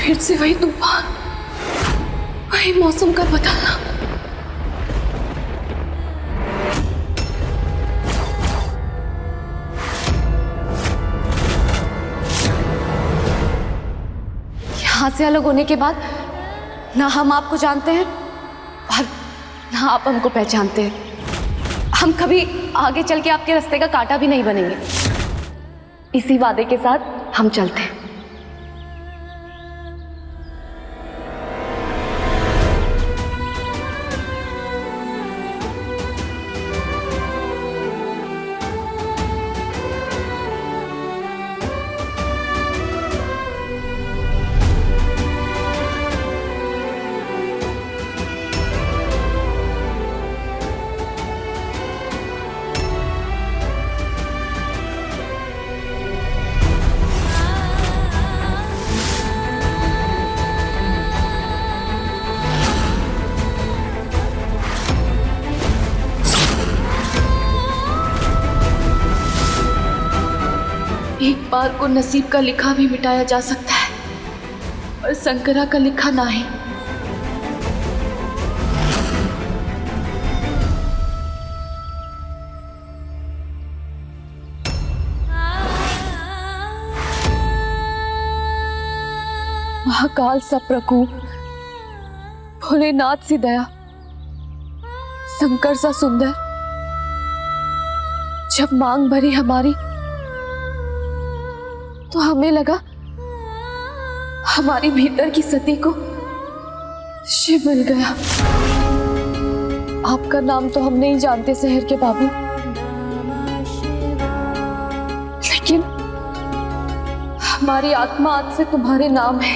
फिर से वही तूफान, वही मौसम का बदलना। यहाँ से अलग होने के बाद ना हम आपको जानते हैं और ना आप हमको पहचानते हैं। हम कभी आगे चल के आपके रास्ते का कांटा भी नहीं बनेंगे। इसी वादे के साथ हम चलते हैं। एक बार को नसीब का लिखा भी मिटाया जा सकता है और शंकरा का लिखा नहीं। महाकाल सा प्रकोप, भोलेनाथ सी दया, शंकर सा सुंदर, जब मांग भरी हमारी तो हमें लगा हमारी भीतर की सती को शिव मिल गया। आपका नाम तो हम नहीं जानते शहर के बाबू, लेकिन हमारी आत्मा आज से तुम्हारे नाम है।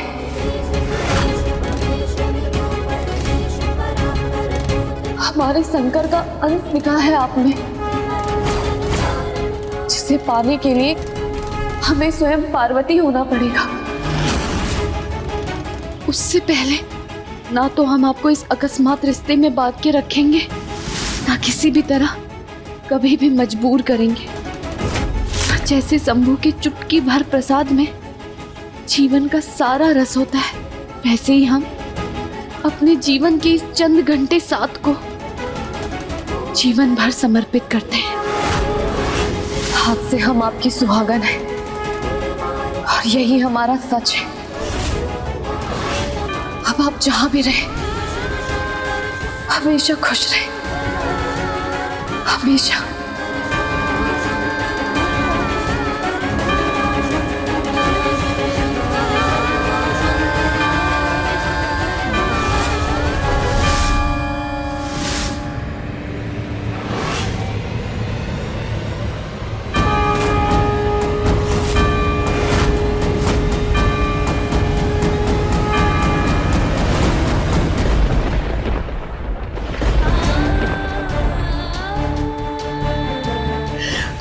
हमारे शंकर का अंश लिखा है आप में, जिसे पाने के लिए हमें स्वयं पार्वती होना पड़ेगा। उससे पहले ना तो हम आपको इस अकस्मात रिश्ते में बांध के रखेंगे, ना किसी भी तरह कभी भी मजबूर करेंगे। जैसे शंभू के चुटकी भर प्रसाद में जीवन का सारा रस होता है, वैसे ही हम अपने जीवन के इस चंद घंटे साथ को जीवन भर समर्पित करते हैं। आज से हम आपकी सुहागन हैं और यही हमारा सच है। अब आप जहां भी रहे हमेशा खुश रहे, हमेशा।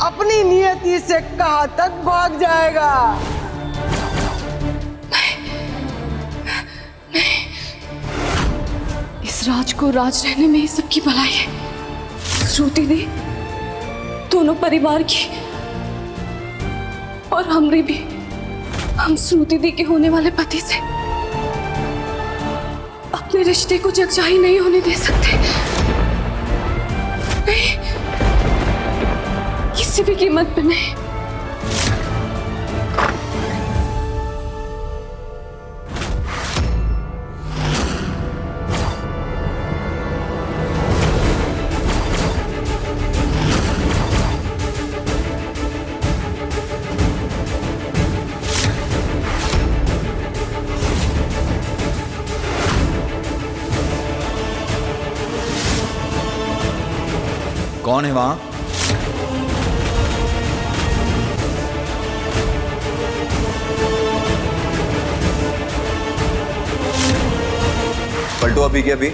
अपनी नियति से कहां तक भाग जाएगा? नहीं। इस राज को राज रहने में ही सबकी भलाई है। श्रुति दी, दोनों परिवार की और हमरी भी। हम श्रुति दी के होने वाले पति से अपने रिश्ते को जगजाही नहीं होने दे सकते। नहीं, किसी भी कीमत पे नहीं। कौन है वहां? पलटो अभी के अभी।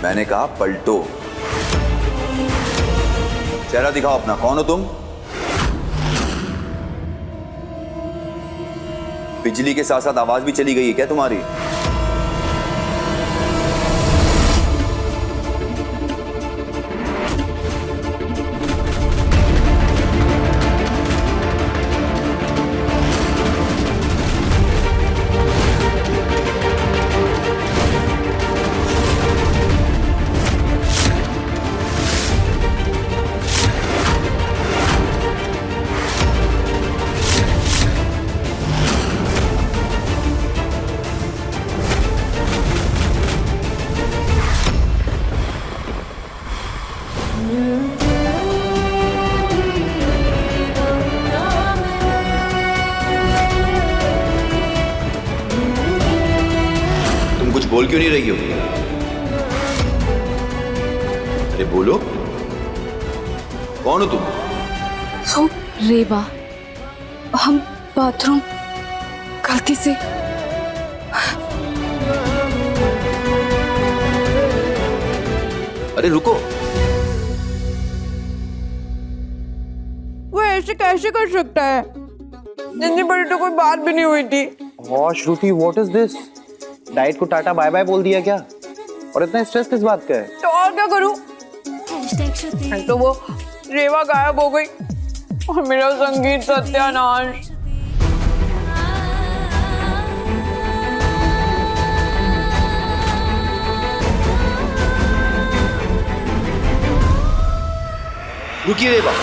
मैंने कहा पलटो। चेहरा दिखाओ अपना, कौन हो तुम? बिजली के साथ साथ आवाज भी चली गई है क्या तुम्हारी? बोल क्यों नहीं रही हो? अरे बोलो, कौन हो तुम? तो रेवा, हम बाथरूम गलती से। अरे रुको, वो ऐसे कैसे कर सकता है? जितनी बड़ी तो कोई बात भी नहीं हुई थी। और श्रुति, व्हाट इज दिस? डाइट को टाटा बाय बाय बोल दिया क्या? और इतना स्ट्रेस किस बात का है? तो और क्या करूं? तो वो रेवा गायब हो गई और मेरा संगीत सत्यानाश। रुकिए रेवा।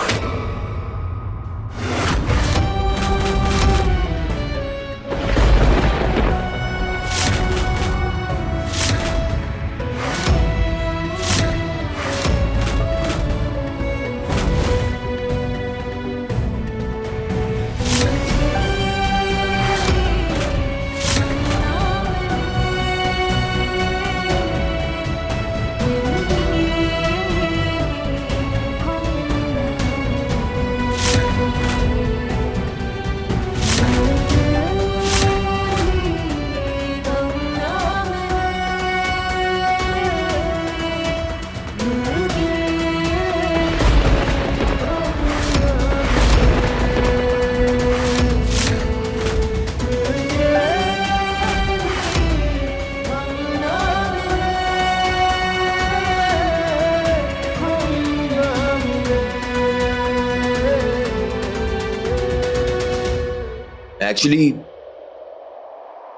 एक्चुअली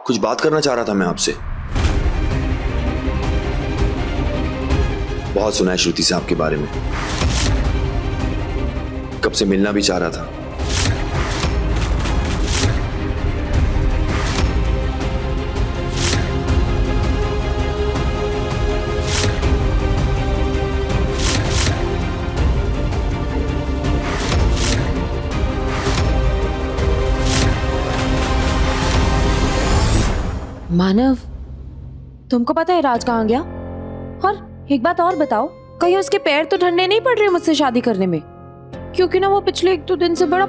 कुछ बात करना चाह रहा था मैं आपसे। बहुत सुना है श्रुति से आपके बारे में, कब से मिलना भी चाह रहा था। मानव, तुमको पता है राज कहाँ गया? और एक बात और बताओ, कहीं उसके पैर तो ठंडे नहीं पड़ रहे मुझसे शादी करने में? क्योंकि ना वो पिछले 1-2 दिन से बड़ा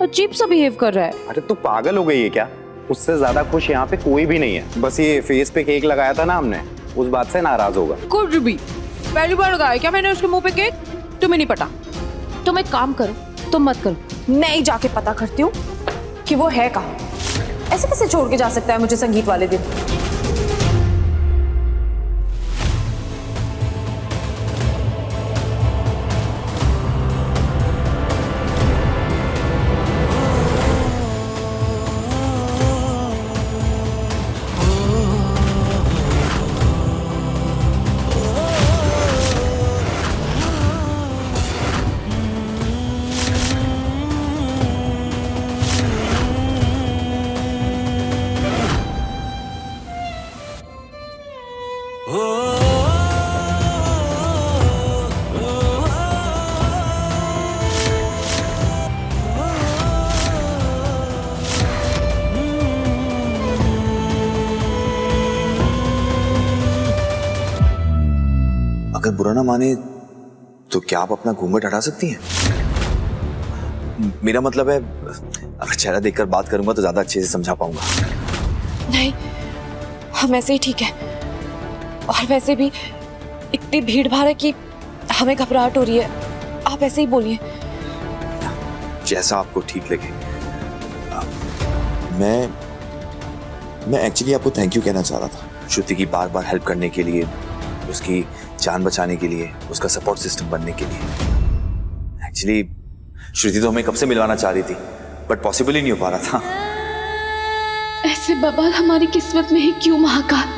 अजीब सा बिहेव कर रहा है। अरे तू पागल हो गई है क्या? उससे ज्यादा खुश यहाँ पे कोई भी नहीं है। बस ये फेस पे केक लगाया था ना हमने, उस बात से नाराज होगा। कुछ भी, पहली बार लगाया क्या मैंने उसके मुंह पे केक? तुम्हें नहीं पता। तुम एक काम करो, तुम मत करो, मैं ही जाके पता करती हूँ कि वो है कहाँ। ऐसे कैसे छोड़ के जा सकता है मुझे संगीत वाले दिन? अगर बुरा ना माने तो क्या आप अपना घूंघट हटा सकती हैं? मेरा मतलब है, अगर चेहरा देखकर बात करूंगा तो ज्यादा अच्छे से समझा पाऊंगा। नहीं, हम ऐसे ही ठीक है। और वैसे भी इतनी भीड़ भाड़ है कि हमें घबराहट हो रही है। आप ऐसे ही बोलिए। जैसा आपको ठीक लगे। मैं एक्चुअली आपको थैंक यू कहना चाह रहा था। श्रुति की बार बार हेल्प करने के लिए, उसकी जान बचाने के लिए, उसका सपोर्ट सिस्टम बनने के लिए। एक्चुअली श्रुति तो हमें कब से मिलवाना चाह रही थी, बट पॉसिबल ही नहीं हो पा रहा था। ऐसे बवाल हमारी किस्मत में ही क्यों महाकाल?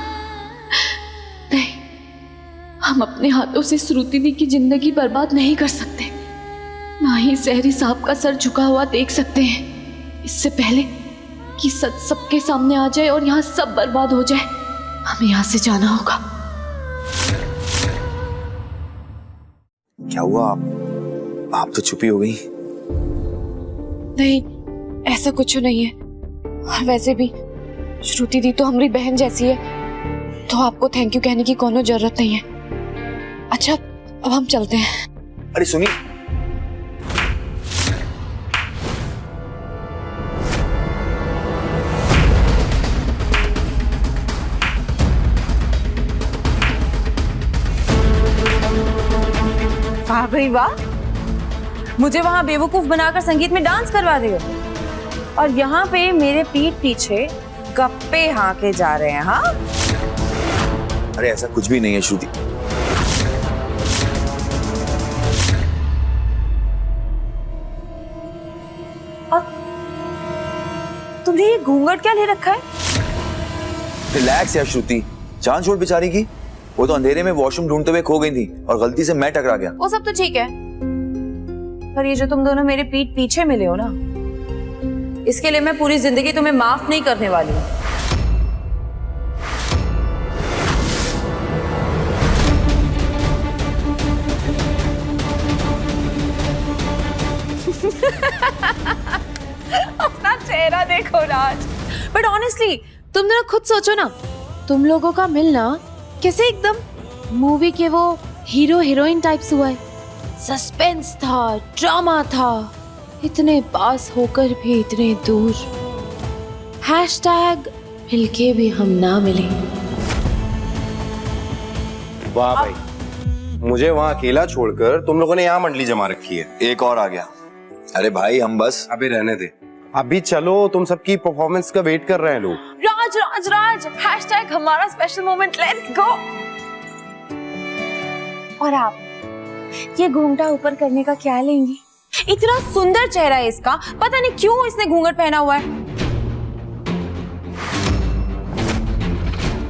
नहीं, हम अपने हाथों से श्रुति दी की जिंदगी बर्बाद नहीं कर सकते, ना ही सहरी साहब का सर झुका हुआ देख सकते हैं। इससे पहले कि सच सबके सामने आ जाए और यहाँ सब बर्बाद हो जाए, हमें यहाँ से जाना होगा। क्या हुआ? आप तो चुपी हो गई। नहीं, ऐसा कुछ नहीं है। और वैसे भी श्रुति दी तो हमारी बहन जैसी है। तो आपको थैंक यू कहने की कोनो जरूरत नहीं है। अच्छा अब हम चलते हैं। अरे सुनिए, वाह भाई वाह, मुझे वहां बेवकूफ बनाकर संगीत में डांस करवा रहे हो और यहाँ पे मेरे पीठ पीछे गप्पे हाँके जा रहे हैं। हाँ, अरे ऐसा कुछ भी नहीं है श्रुति। तुमने ये घूंघट क्या ले रखा है? रिलैक्स यार श्रुति, जान छोड़ बेचारी की। वो तो अंधेरे में वॉशरूम ढूंढते हुए खो गई थी और गलती से मैं टकरा गया। वो सब तो ठीक है, पर ये जो तुम दोनों मेरे पीठ पीछे मिले हो ना, इसके लिए मैं पूरी जिंदगी तुम्हें माफ नहीं करने वाली हूँ। अपना चेहरा देखो राज। बट ऑनेस्टली तुम ना खुद सोचो ना, तुम लोगों का मिलना कैसे एकदम मूवी के वो हीरो हीरोइन टाइप्स हुआ है। सस्पेंस था, ड्रामा था, इतने पास होकर भी इतने दूर। हैशटैग मिलके भी हम ना मिले। वाह भाई, मुझे वहाँ अकेला छोड़कर तुम लोगों ने यहाँ मंडली जमा रखी है। एक और आ गया। अरे भाई हम बस अभी रहने दे, अभी चलो, तुम सबकी परफॉर्मेंस का वेट कर रहे हैं लोग। राज राज राज, हैशटैग हमारा स्पेशल मोमेंट, लेट्स गो। और आप ये घूंघटा ऊपर करने का क्या लेंगी? इतना सुंदर चेहरा है इसका, पता नहीं क्यों इसने घूंघट पहना हुआ है।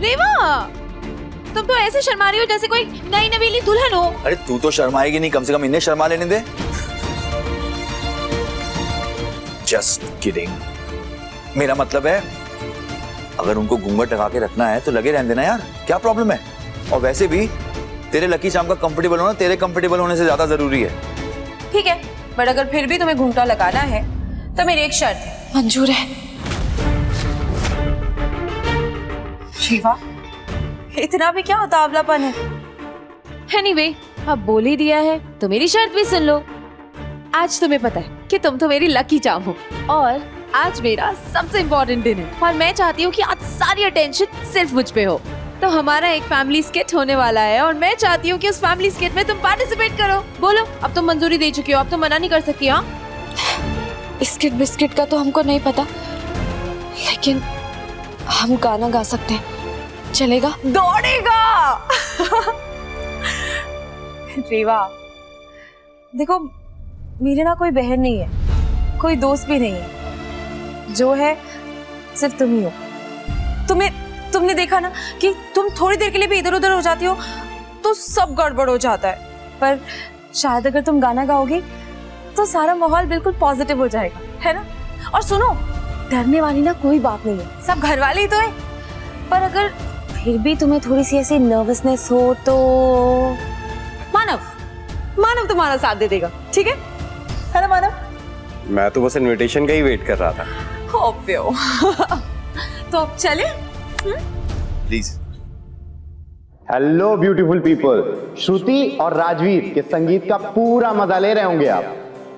रेवा, तुम तो ऐसे शर्मा रही हो जैसे कोई नई नवेली दुल्हन हो। अरे तू तो शर्माएगी नहीं, कम से कम इन्हें शर्मा लेने दे। Just kidding. मेरा मतलब है अगर उनको घूंघट लगा के रखना है तो लगे रहने देना यार, क्या प्रॉब्लम है? और वैसे भी तेरे लकी चार्म का कंफर्टेबल होना तेरे कंफर्टेबल होने से ज्यादा जरूरी है। ठीक है, बट अगर फिर भी तुम्हें घूंघटा लगाना है तो मेरी एक शर्त है। मंजूर है। शिवा, इतना भी क्या उतावलापन है? एनीवे, अब बोल ही दिया है तो मेरी शर्त भी सुन लो। आज तुम्हें पता है कि तुम तो मेरी लकी चार्म हो और आज मेरा सबसे इम्पोर्टेंट दिन है और मैं चाहती हूँ कि आज सारी अटेंशन सिर्फ मुझ पे हो। तो हमारा एक फैमिली स्किट होने वाला है और मैं चाहती हूँ कि उस फैमिली स्किट में तुम पार्टिसिपेट करो। बोलो, अब तुम मंजूरी दे चुकी हो, अब तुम मना नहीं कर सकती। हाँ, बिस्किट बिस्किट का तो हमको नहीं पता, लेकिन हम गाना गा सकते हैं, चलेगा? दौड़ेगा। रेवा देखो, मेरे ना कोई बहन नहीं है, कोई दोस्त भी नहीं है, जो है सिर्फ तुम ही हो। तुमने देखा ना कि तुम थोड़ी देर के लिए भी इधर उधर हो जाती हो तो सब गड़बड़ हो जाता है, पर शायद अगर तुम गाना गाओगी तो सारा माहौल बिल्कुल पॉजिटिव हो जाएगा, है ना? और सुनो, डरने वाली ना कोई बात नहीं है, सब घर वाले ही तो है। पर अगर फिर भी तुम्हें थोड़ी सी ऐसी नर्वसनेस हो तो मानव तुम्हारा साथ दे देगा, ठीक है ना मानव? मैं तो बस इनविटेशन का ही वेट कर रहा था। होप यो। तो अब चले प्लीज। हेलो ब्यूटीफुल पीपल, श्रुति और राजवीर के संगीत का पूरा मजा ले रहे होंगे आप।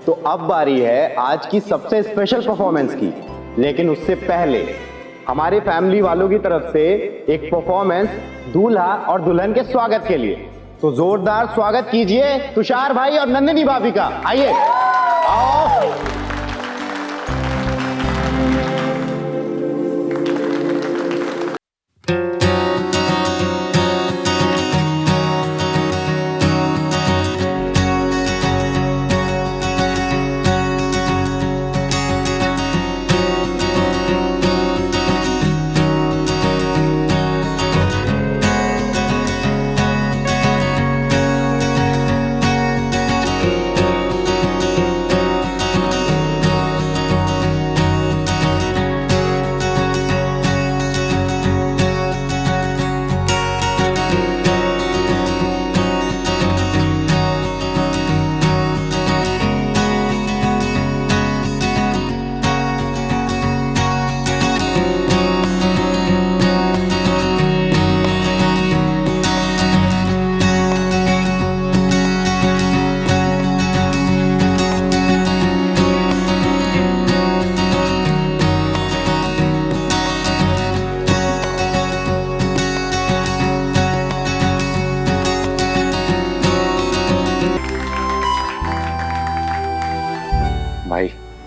तो अब बारी है आज की सबसे स्पेशल परफॉर्मेंस की, लेकिन उससे पहले हमारे फैमिली वालों की तरफ से एक परफॉर्मेंस दूल्हा और दुल्हन के स्वागत के लिए। तो जोरदार स्वागत कीजिए तुषार भाई और नंदिनी भाभी का। आइए, आओ।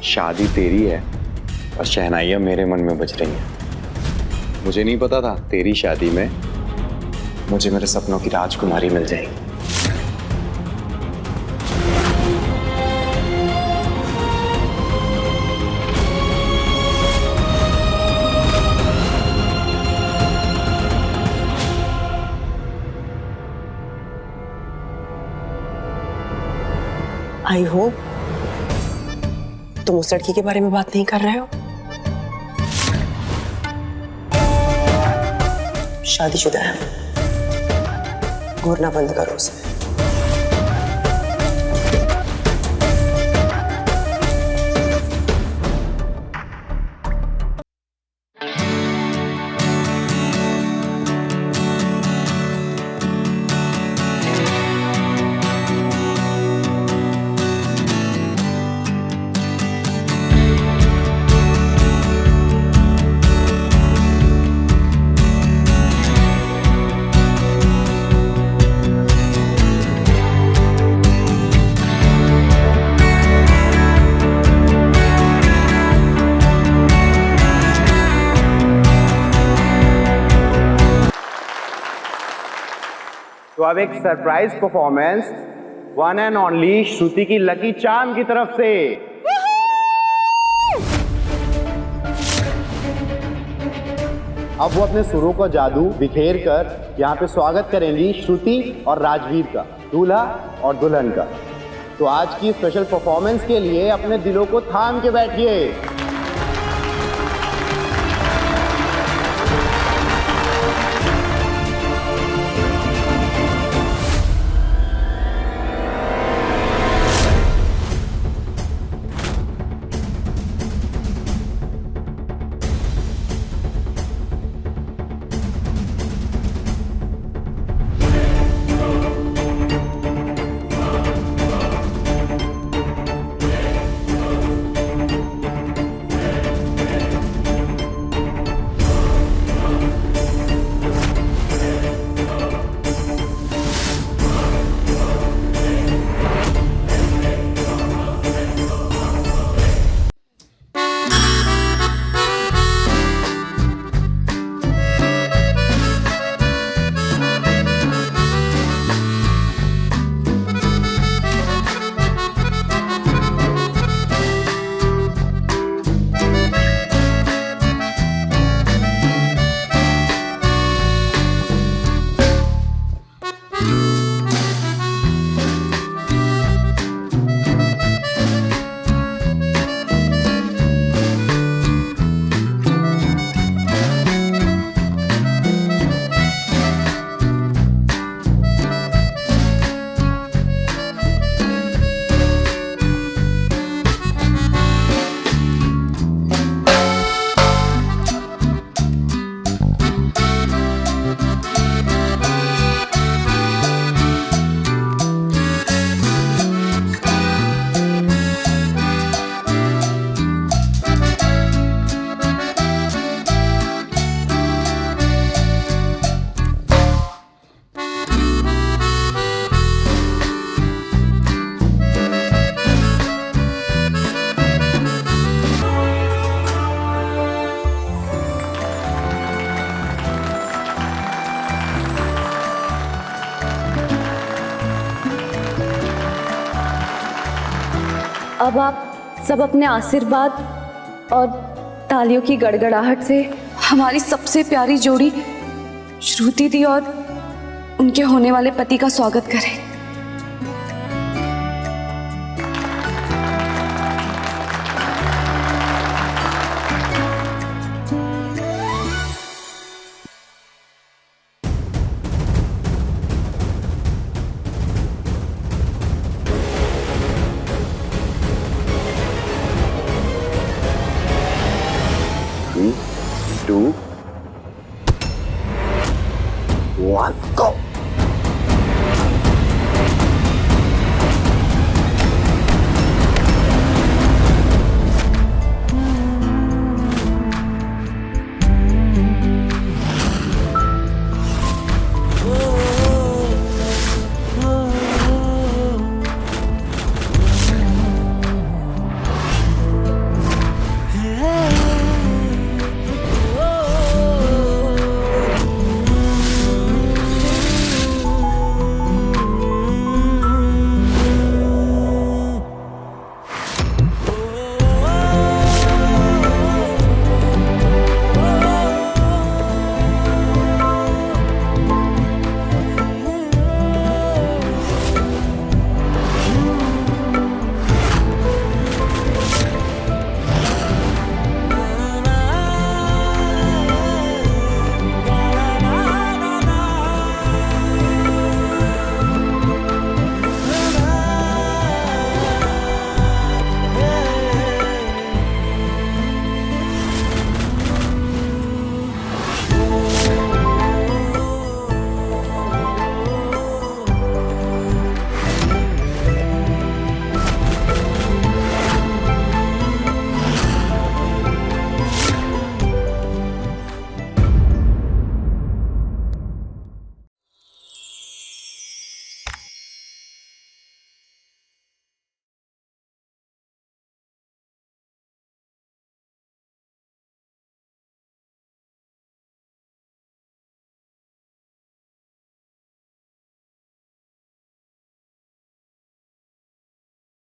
शादी तेरी है और शहनाइयाँ मेरे मन में बज रही हैं। मुझे नहीं पता था तेरी शादी में मुझे मेरे सपनों की राजकुमारी मिल जाएगी। आई होप तुम उस लड़की के बारे में बात नहीं कर रहे हो। शादीशुदा है, घूरना बंद करो उसे। तो अब एक surprise performance one and only Shruti की लकी चार्म की तरफ से। अब वो अपने सुरों का जादू बिखेर कर यहाँ पे स्वागत करेंगी श्रुति और राजवीर का, दूल्हा और दुल्हन का। तो आज की स्पेशल परफॉर्मेंस के लिए अपने दिलों को थाम के बैठिए। अब आप सब अपने आशीर्वाद और तालियों की गड़गड़ाहट से हमारी सबसे प्यारी जोड़ी श्रुति दी और उनके होने वाले पति का स्वागत करें।